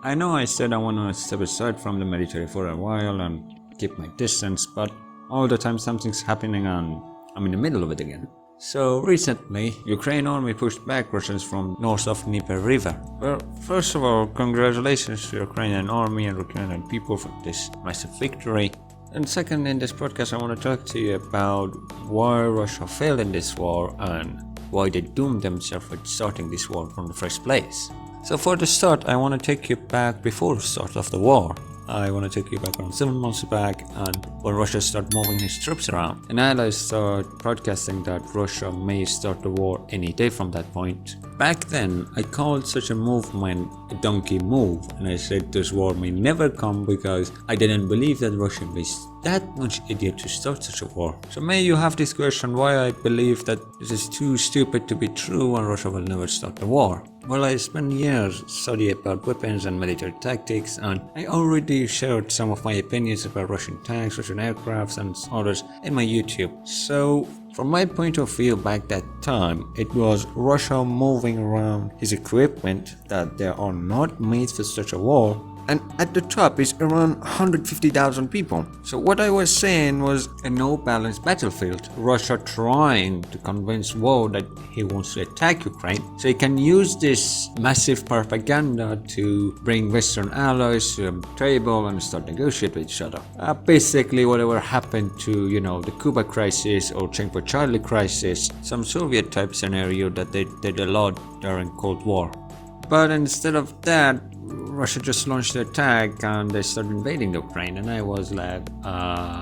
I know I said I want to step aside from the military for a while and keep my distance, but all the time something's happening and I'm in the middle of it again. So recently, Ukraine army pushed back Russians from north of Dnieper River. Well, first of all, congratulations to Ukrainian army and Ukrainian people for this massive victory. And second, in this podcast I want to talk to you about why Russia failed in this war and why they doomed themselves with starting this war from the first place. So for the start, I want to take you back before the start of the war. I want to take you back around 7 months back and when Russia started moving his troops around. And allies started broadcasting that Russia may start the war any day from that point. Back then, I called such a movement a donkey move, and I said this war may never come because I didn't believe that Russia was that much idiot to start such a war. So may you have this question why I believe that this is too stupid to be true and Russia will never start the war. Well, I spent years studying about weapons and military tactics, and I already shared some of my opinions about Russian tanks, Russian aircrafts and others in my YouTube. So from my point of view back that time, it was Russia moving around his equipment that they are not made for such a war. And at the top is around 150,000 people. So what I was saying was a no-balanced battlefield. Russia trying to convince war that he wants to attack Ukraine. So he can use this massive propaganda to bring Western allies to a table and start negotiating with each other. Basically whatever happened to, the Cuba crisis or Chenko Charlie crisis, some Soviet type scenario that they did a lot during Cold War. But instead of that, Russia just launched the attack and they started invading Ukraine, and I was like,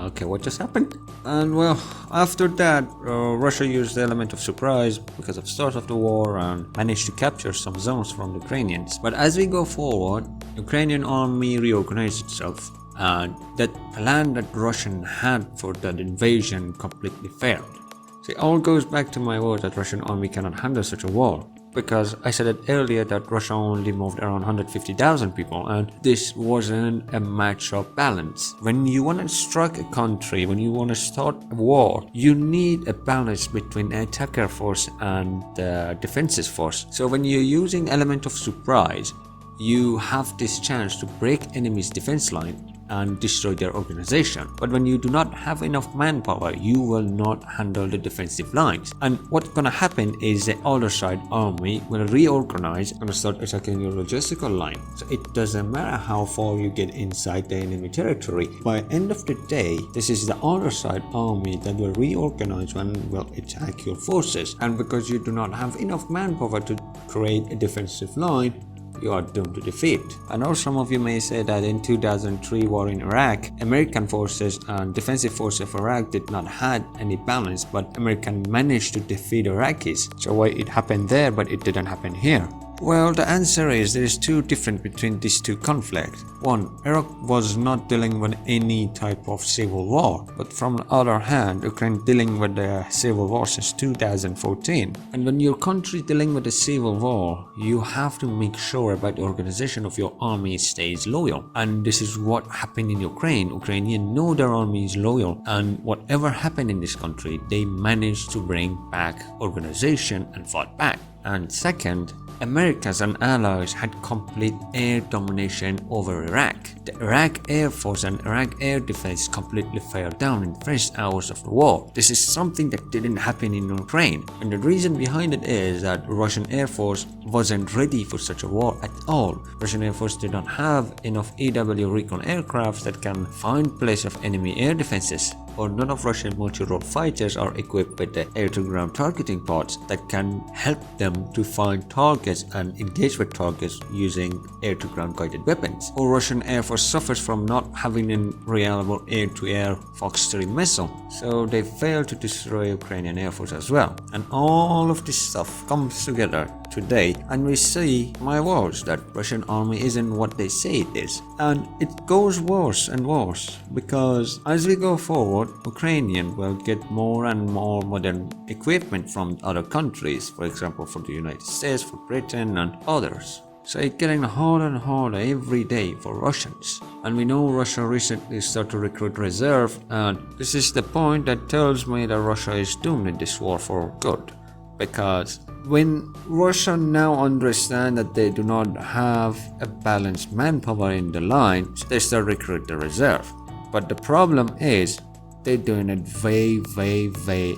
okay, what just happened? And well, after that, Russia used the element of surprise because of the start of the war and managed to capture some zones from the Ukrainians. But as we go forward, Ukrainian army reorganized itself, and that plan that Russian had for that invasion completely failed. So it all goes back to my word that Russian army cannot handle such a war. Because I said it earlier that Russia only moved around 150,000 people, and this wasn't a match of balance. When you want to strike a country, when you want to start a war, you need a balance between the attacker force and the defensive force. So when you're using element of surprise, you have this chance to break enemy's defense line and destroy their organization. But when you do not have enough manpower, you will not handle the defensive lines. And what's gonna happen is the other side army will reorganize and start attacking your logistical line. So it doesn't matter how far you get inside the enemy territory. By the end of the day, this is the other side army that will reorganize and will attack your forces. And because you do not have enough manpower to create a defensive line, you are doomed to defeat. I know some of you may say that in 2003 war in Iraq, American forces and defensive forces of Iraq did not have any balance, but American managed to defeat Iraqis. So why it happened there but it didn't happen here? Well, the answer is there is two different between these two conflicts. One, Iraq was not dealing with any type of civil war, but from the other hand, Ukraine dealing with the civil war since 2014. And when your country dealing with a civil war, you have to make sure about the organization of your army stays loyal. And this is what happened in Ukraine. Ukrainians know their army is loyal, and whatever happened in this country, they managed to bring back organization and fought back. And second, Americans and allies had complete air domination over Iraq. The Iraq Air Force and Iraq Air Defense completely fell down in the first hours of the war. This is something that didn't happen in Ukraine. And the reason behind it is that Russian Air Force wasn't ready for such a war at all. Russian Air Force did not have enough EW recon aircrafts that can find place of enemy air defenses. Or none of Russian multi-role fighters are equipped with the air-to-ground targeting pods that can help them to find targets and engage with targets using air-to-ground guided weapons. Or Russian Air Force suffers from not having a reliable air-to-air Fox 3 missile, so they fail to destroy Ukrainian Air Force as well. And all of this stuff comes together today, and we see my words that Russian army isn't what they say it is. And it goes worse and worse because as we go forward, Ukrainian will get more and more modern equipment from other countries, for example for the United States, for Britain and others. So it's getting harder and harder every day for Russians. And we know Russia recently started to recruit reserve, and this is the point that tells me that Russia is doomed in this war for good. Because when Russia now understand that they do not have a balanced manpower in the line, they start recruit the reserve. But the problem is they're doing it way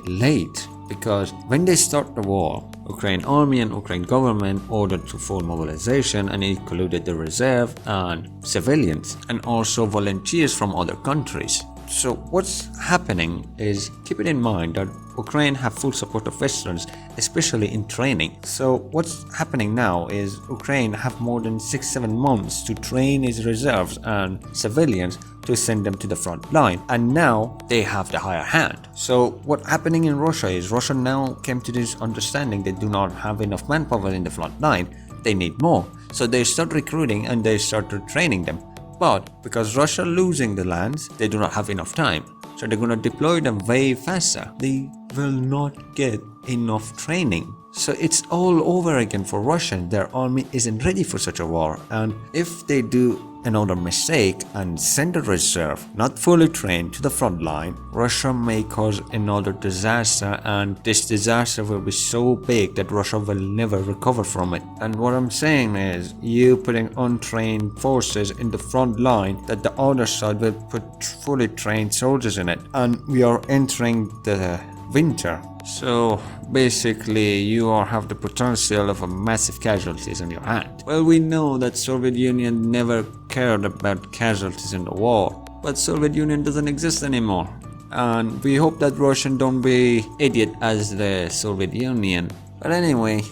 late, because when they start the war, Ukraine army and Ukraine government ordered to full mobilization and included the reserve and civilians and also volunteers from other countries. So what's happening is, keep it in mind that Ukraine have full support of Westerns, especially in training. So what's happening now is Ukraine have more than 6-7 months to train its reserves and civilians to send them to the front line, and now they have the higher hand. So what's happening in Russia is Russia now came to this understanding they do not have enough manpower in the front line, they need more. So they start recruiting and they started training them. But because Russia losing the lands, they do not have enough time. So they're gonna deploy them way faster. They will not get enough training. So it's all over again for Russia. Their army isn't ready for such a war. And if they do another mistake and send a reserve not fully trained to the front line, Russia may cause another disaster, and this disaster will be so big that Russia will never recover from it. And what I'm saying is, you putting untrained forces in the front line, that the other side will put fully trained soldiers in it, and we are entering the winter. So basically you have the potential of a massive casualties on your hand. Well, we know that Soviet Union never cared about casualties in the war, but Soviet Union doesn't exist anymore. And we hope that Russian don't be idiot as the Soviet Union. But anyway,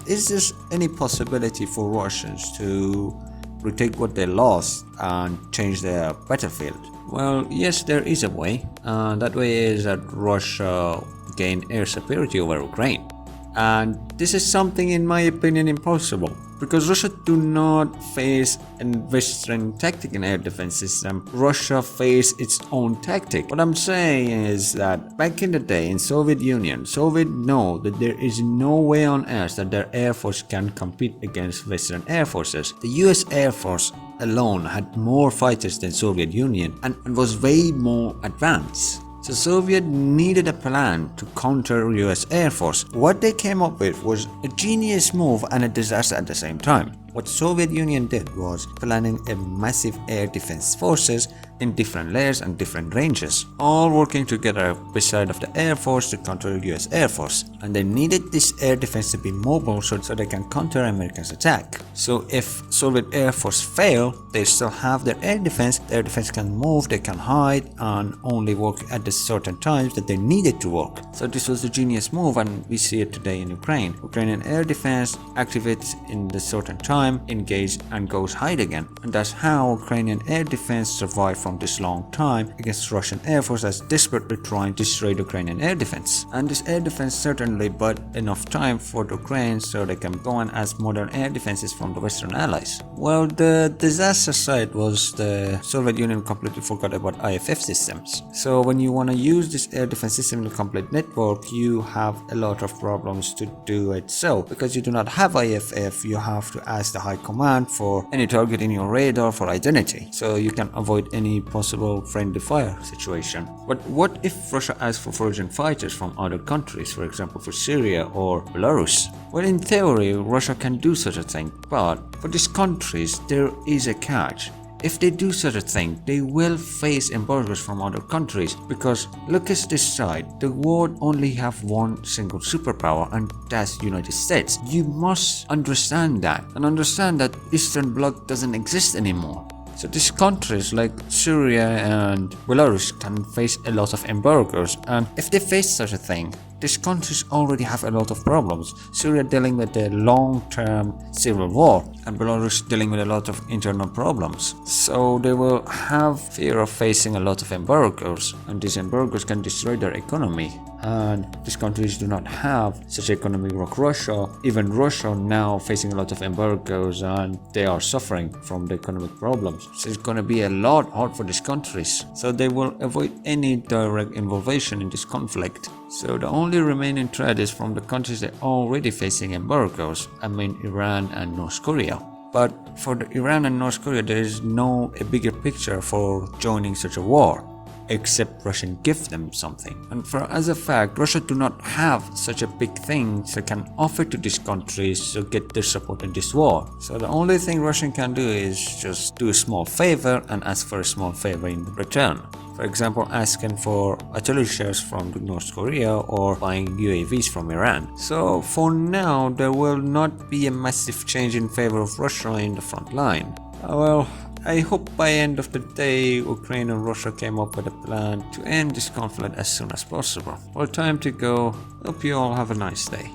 is there any possibility for Russians to retake what they lost and change their battlefield? Well, yes, there is a way. That way is that Russia gain air superiority over Ukraine. And this is something, in my opinion, impossible, because Russia do not face a Western tactic in air defense system. Russia face its own tactic. What I'm saying is that back in the day in Soviet Union, Soviet know that there is no way on earth that their air force can compete against Western air forces. The US Air Force alone had more fighters than Soviet Union and was way more advanced. So Soviet needed a plan to counter US Air Force. What they came up with was a genius move and a disaster at the same time. What Soviet Union did was planning a massive air defense forces in different layers and different ranges, all working together beside of the Air Force to counter US Air Force. And they needed this air defense to be mobile so they can counter America's attack. So if Soviet Air Force fail, they still have their air defense. The air defense can move, they can hide, and only work at the certain times that they needed to work. So this was a genius move, and we see it today in Ukraine. Ukrainian air defense activates in the certain time, engage, and goes hide again. And that's how Ukrainian air defense survived from this long time against Russian Air Force that's desperately trying to destroy the Ukrainian air defense. And this air defense certainly bought enough time for the Ukraine so they can go and ask modern air defenses from the Western allies. Well, the disaster side was the Soviet Union completely forgot about IFF systems. So when you want to use this air defense system in a complete network, you have a lot of problems to do it. So because you do not have IFF, you have to ask the high command for any target in your radar for identity, so you can avoid any possible friendly fire situation. But what if Russia asks for foreign fighters from other countries, for example for Syria or Belarus? Well, in theory, Russia can do such a thing, but for these countries there is a catch. If they do such a thing, they will face embargoes from other countries, because look at this side, the world only have one single superpower, and that's United States. You must understand that, and understand that Eastern Bloc doesn't exist anymore. So these countries like Syria and Belarus can face a lot of embargoes, and if they face such a thing, these countries already have a lot of problems. Syria dealing with a long-term civil war, and Belarus dealing with a lot of internal problems. So they will have fear of facing a lot of embargoes, and these embargoes can destroy their economy. And these countries do not have such economy like Russia. Even Russia now facing a lot of embargoes, and they are suffering from the economic problems. So it's going to be a lot hard for these countries. So they will avoid any direct involvement in this conflict. So the only remaining threat is from the countries that are already facing embargoes. I mean Iran and North Korea. But for the Iran and North Korea, there is no a bigger picture for joining such a war. except Russia give them something. And for as a fact, Russia do not have such a big thing they can offer to these countries to get their support in this war. So the only thing Russia can do is just do a small favor and ask for a small favor in return. For example, asking for artillery shares from North Korea or buying UAVs from Iran. So for now, there will not be a massive change in favor of Russia in the front line. Well, I hope by end of the day, Ukraine and Russia came up with a plan to end this conflict as soon as possible. Well, time to go. Hope you all have a nice day.